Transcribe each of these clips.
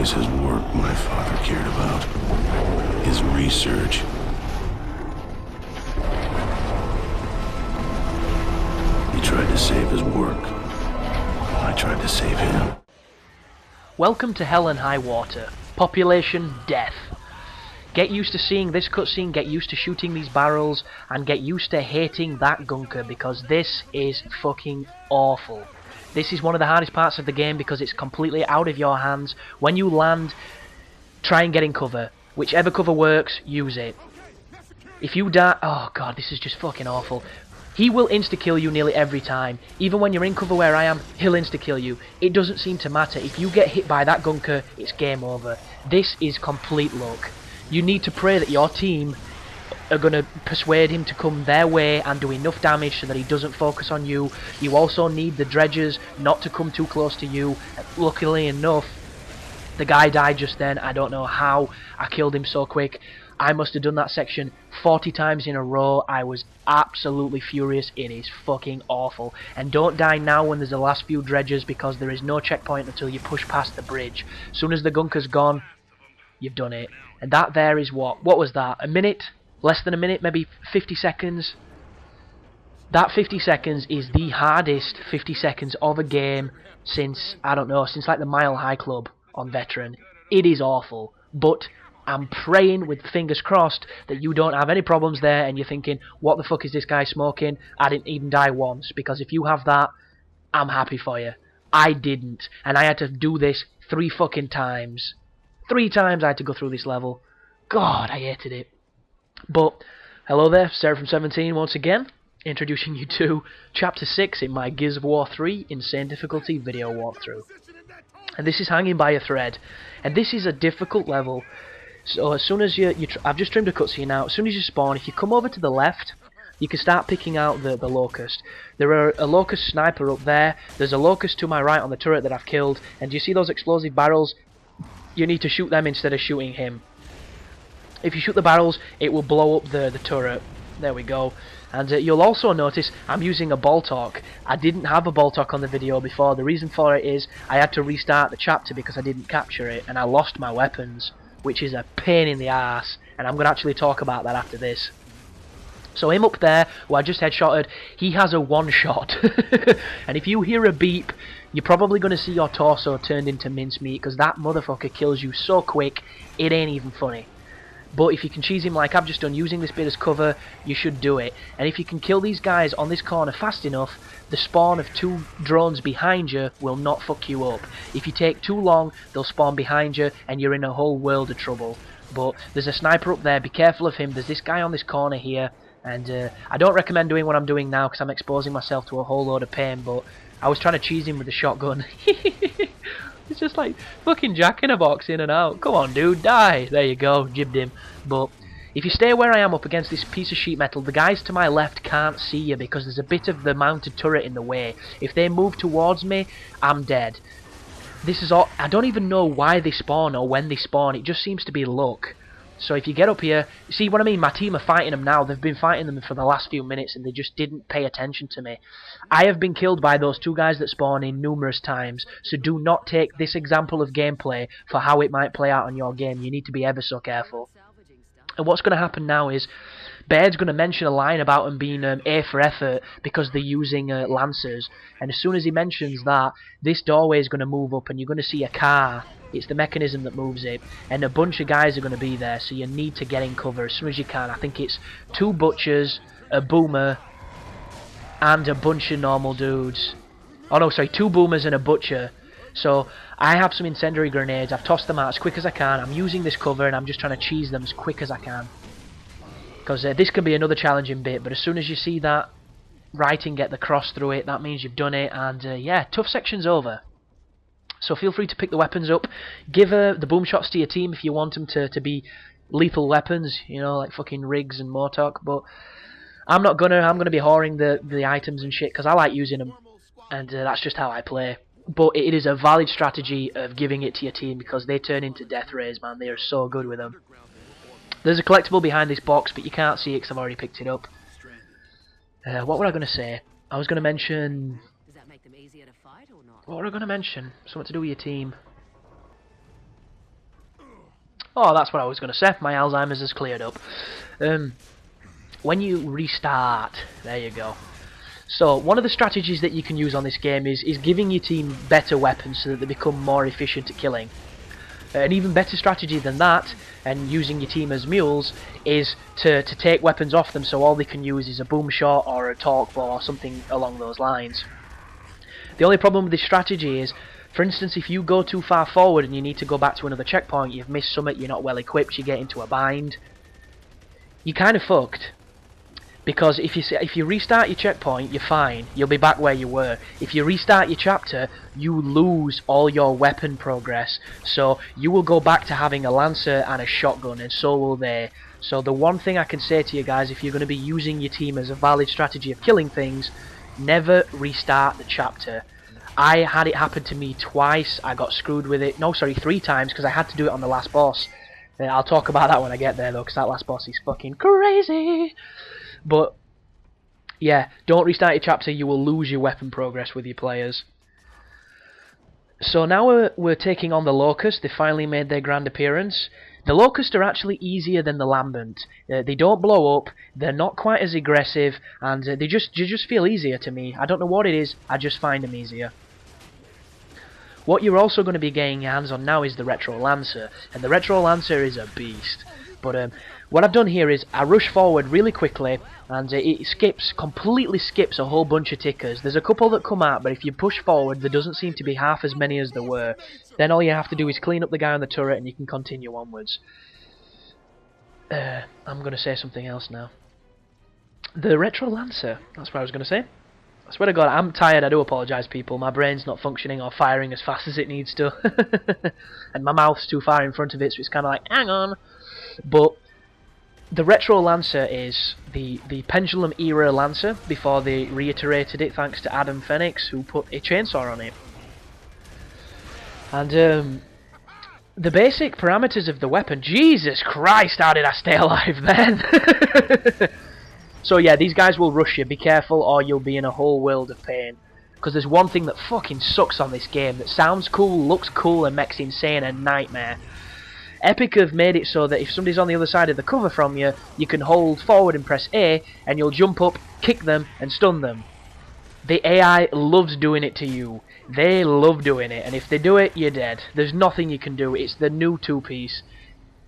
always his work my father cared about. His research. He tried to save his work. I tried to save him. Welcome to Hell and High Water. Population death. Get used to seeing this cutscene, get used to shooting these barrels, and get used to hating that gunker, because this is fucking awful. This is one of the hardest parts of the game because it's completely out of your hands. When you land, try and get in cover. Whichever cover works, use it. If you die... Oh god, this is just fucking awful. He will insta-kill you nearly every time. Even when you're in cover where I am, he'll insta-kill you. It doesn't seem to matter. If you get hit by that gunker, it's game over. This is complete luck. You need to pray that your team are going to persuade him to come their way and do enough damage so that he doesn't focus on you. You also need the dredgers not to come too close to you. Luckily enough, the guy died just then. I don't know how I killed him so quick. I must have done that section 40 times in a row. I was absolutely furious. It is fucking awful. And don't die now when there's the last few dredgers, because there is no checkpoint until you push past the bridge. As soon as the gunker's gone, you've done it. And that there is what was that? A minute? Less than a minute? Maybe 50 seconds? That 50 seconds is the hardest 50 seconds of a game since, I don't know, since like the Mile High Club on Veteran. It is awful. But I'm praying with fingers crossed that you don't have any problems there and you're thinking, what the fuck is this guy smoking? I didn't even die once. Because if you have that, I'm happy for you. I didn't. And I had to do this 3 fucking times. 3 times I had to go through this level. God, I hated it. But, hello there, Sera from 17 once again, introducing you to Chapter 6 in my Gears of War 3 Insane Difficulty video walkthrough. And this is hanging by a thread. And this is a difficult level. So as soon as I've just trimmed a cutscene out, as soon as you spawn, if you come over to the left, you can start picking out the locust. There are a locust sniper up there, there's a locust to my right on the turret that I've killed, and do you see those explosive barrels? You need to shoot them instead of shooting him. If you shoot the barrels, it will blow up the turret. There we go. And you'll also notice I'm using a Boltok. I didn't have a Boltok on the video before. The reason for it is I had to restart the chapter because I didn't capture it, and I lost my weapons, which is a pain in the ass. And I'm going to actually talk about that after this. So him up there, who I just headshotted, he has a one-shot. And if you hear a beep, you're probably going to see your torso turned into mincemeat, because that motherfucker kills you so quick, it ain't even funny. But if you can cheese him like I've just done, using this bit as cover, you should do it. And if you can kill these guys on this corner fast enough, the spawn of 2 drones behind you will not fuck you up. If you take too long, they'll spawn behind you, and you're in a whole world of trouble. But there's a sniper up there, be careful of him. There's this guy on this corner here. And I don't recommend doing what I'm doing now because I'm exposing myself to a whole load of pain, but I was trying to cheese him with a shotgun. It's just like fucking Jack in a Box in and out. Come on, dude, die. There you go, jibbed him. But if you stay where I am up against this piece of sheet metal, the guys to my left can't see you because there's a bit of the mounted turret in the way. If they move towards me, I'm dead. This is all. I don't even know why they spawn or when they spawn. It just seems to be luck. So if you get up here, see what I mean? My team are fighting them now. They've been fighting them for the last few minutes and they just didn't pay attention to me. I have been killed by those 2 guys that spawn in numerous times, so do not take this example of gameplay for how it might play out on your game. You need to be ever so careful. And what's going to happen now is Baird's going to mention a line about them being A for effort because they're using lancers. And as soon as he mentions that, this doorway is going to move up and you're going to see a car. It's the mechanism that moves it. And a bunch of guys are going to be there, so you need to get in cover as soon as you can. I think it's 2 butchers, a boomer, and a bunch of normal dudes. Oh no, sorry, 2 boomers and a butcher. So I have some incendiary grenades. I've tossed them out as quick as I can. I'm using this cover and I'm just trying to cheese them as quick as I can. Because this can be another challenging bit, but as soon as you see that writing get the cross through it, that means you've done it. And yeah, tough section's over. So feel free to pick the weapons up. Give the boom shots to your team if you want them to be lethal weapons, you know, like fucking rigs and Mortok. But I'm not gonna. I'm gonna be whoring the items and shit because I like using them, and that's just how I play. But it is a valid strategy of giving it to your team because they turn into death rays, man. They are so good with them. There's a collectible behind this box, but you can't see it because I've already picked it up. What were I going to say? I was going to mention... What were I going to mention? Something to do with your team. Oh, that's what I was going to say. My Alzheimer's has cleared up. When you restart, there you go. So, one of the strategies that you can use on this game is giving your team better weapons so that they become more efficient at killing. An even better strategy than that, and using your team as mules, is to take weapons off them so all they can use is a boom shot or a torque bow or something along those lines. The only problem with this strategy is, for instance, if you go too far forward and you need to go back to another checkpoint, you've missed something, you're not well equipped, you get into a bind, you're kind of fucked. Because if you restart your checkpoint, you're fine. You'll be back where you were. If you restart your chapter, you lose all your weapon progress. So you will go back to having a lancer and a shotgun, and so will they. So the one thing I can say to you guys, if you're going to be using your team as a valid strategy of killing things, never restart the chapter. I had it happen to me twice. I got screwed with it. No, sorry, 3 times, because I had to do it on the last boss. I'll talk about that when I get there, though, because that last boss is fucking crazy. But, yeah, don't restart your chapter, you will lose your weapon progress with your players. So now we're taking on the Locust. They finally made their grand appearance. The Locust are actually easier than the Lambent. They don't blow up, they're not quite as aggressive, and they just feel easier to me. I don't know what it is, I just find them easier. What you're also going to be getting your hands on now is the Retro Lancer, and the Retro Lancer is a beast. But what I've done here is I rush forward really quickly, and it completely skips a whole bunch of tickers. There's a couple that come out, but if you push forward, there doesn't seem to be half as many as there were. Then all you have to do is clean up the guy on the turret, and you can continue onwards. I'm going to say something else now. The Retro Lancer, that's what I was going to say. I swear to God, I'm tired, I do apologise people. My brain's not functioning or firing as fast as it needs to. And my mouth's too far in front of it, so it's kind of like, hang on. But the Retro Lancer is the Pendulum era Lancer before they reiterated it thanks to Adam Phoenix, who put a chainsaw on it. And the basic parameters of the weapon, Jesus Christ, how did I stay alive then? So yeah, these guys will rush you, be careful or you'll be in a whole world of pain. Because there's one thing that fucking sucks on this game that sounds cool, looks cool and makes insane a nightmare. Epic have made it so that if somebody's on the other side of the cover from you, you can hold forward and press A, and you'll jump up, kick them, and stun them. The AI loves doing it to you. They love doing it, and if they do it, you're dead. There's nothing you can do. It's the new two-piece.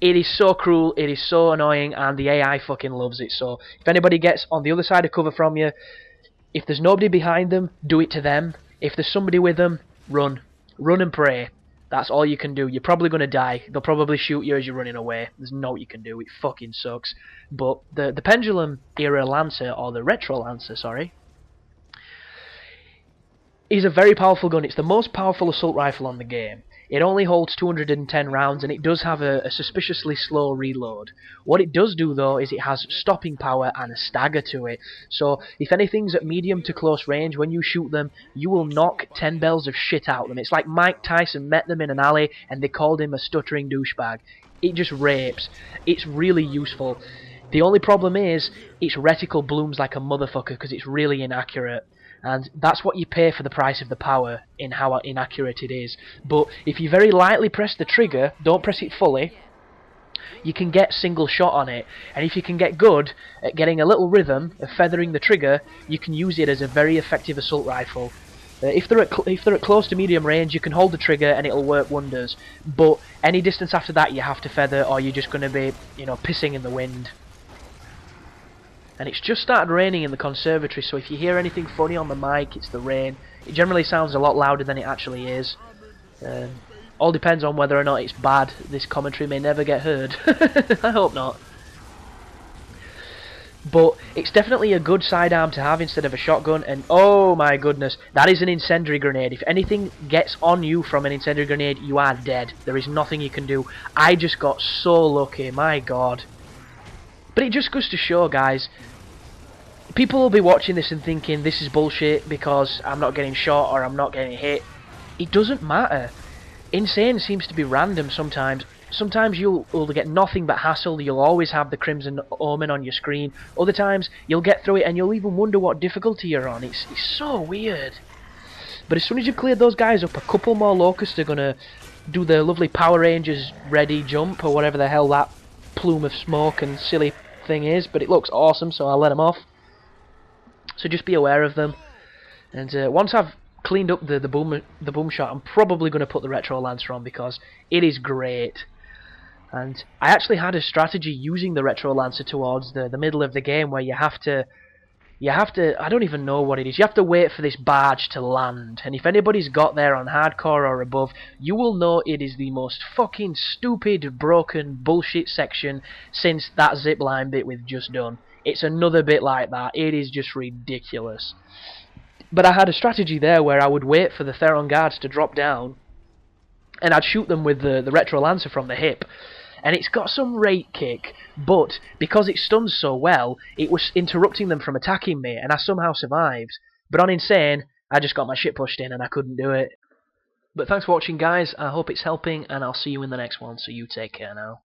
It is so cruel, it is so annoying, and the AI fucking loves it. So, if anybody gets on the other side of cover from you, if there's nobody behind them, do it to them. If there's somebody with them, run. Run and pray. That's all you can do. You're probably going to die. They'll probably shoot you as you're running away. There's no what you can do. It fucking sucks. But the Pendulum era Lancer, or the Retro Lancer, sorry, is a very powerful gun. It's the most powerful assault rifle on the game. It only holds 210 rounds, and it does have a suspiciously slow reload. What it does do, though, is it has stopping power and a stagger to it. So, if anything's at medium to close range, when you shoot them, you will knock 10 bells of shit out of them. It's like Mike Tyson met them in an alley, and they called him a stuttering douchebag. It just rapes. It's really useful. The only problem is, its reticle blooms like a motherfucker, because it's really inaccurate. And that's what you pay for the price of the power in how inaccurate it is. But if you very lightly press the trigger, don't press it fully, you can get single shot on it. And if you can get good at getting a little rhythm of feathering the trigger, you can use it as a very effective assault rifle. If they're at close to medium range, you can hold the trigger and it'll work wonders. But any distance after that, you have to feather, or you're just going to be, pissing in the wind. And it's just started raining in the conservatory, so if you hear anything funny on the mic, it's the rain. It generally sounds a lot louder than it actually is. All depends on whether or not it's bad. This commentary may never get heard. I hope not. But it's definitely a good sidearm to have instead of a shotgun, and oh my goodness, that is an incendiary grenade. If anything gets on you from an incendiary grenade, you are dead. There is nothing you can do. I just got so lucky, my god. But it just goes to show, guys, people will be watching this and thinking this is bullshit because I'm not getting shot or I'm not getting hit. It doesn't matter. Insane seems to be random sometimes. Sometimes you'll get nothing but hassle. You'll always have the Crimson Omen on your screen. Other times you'll get through it and you'll even wonder what difficulty you're on. It's so weird. But as soon as you've cleared those guys up, a couple more Locusts are going to do the lovely Power Rangers ready jump, or whatever the hell that plume of smoke and silly thing is, but it looks awesome, so I'll let them off. So just be aware of them. And once I've cleaned up the boom shot, I'm probably going to put the Retro Lancer on, because it is great. And I actually had a strategy using the Retro Lancer towards the middle of the game, where you have to, I don't even know what it is, you have to wait for this barge to land, and if anybody's got there on hardcore or above, you will know it is the most fucking stupid, broken, bullshit section since that zipline bit we've just done. It's another bit like that. It is just ridiculous. But I had a strategy there where I would wait for the Theron guards to drop down, and I'd shoot them with the Retro Lancer from the hip. And it's got some rate kick, but because it stuns so well, it was interrupting them from attacking me, and I somehow survived. But on Insane, I just got my shit pushed in and I couldn't do it. But thanks for watching, guys. I hope it's helping, and I'll see you in the next one, so you take care now.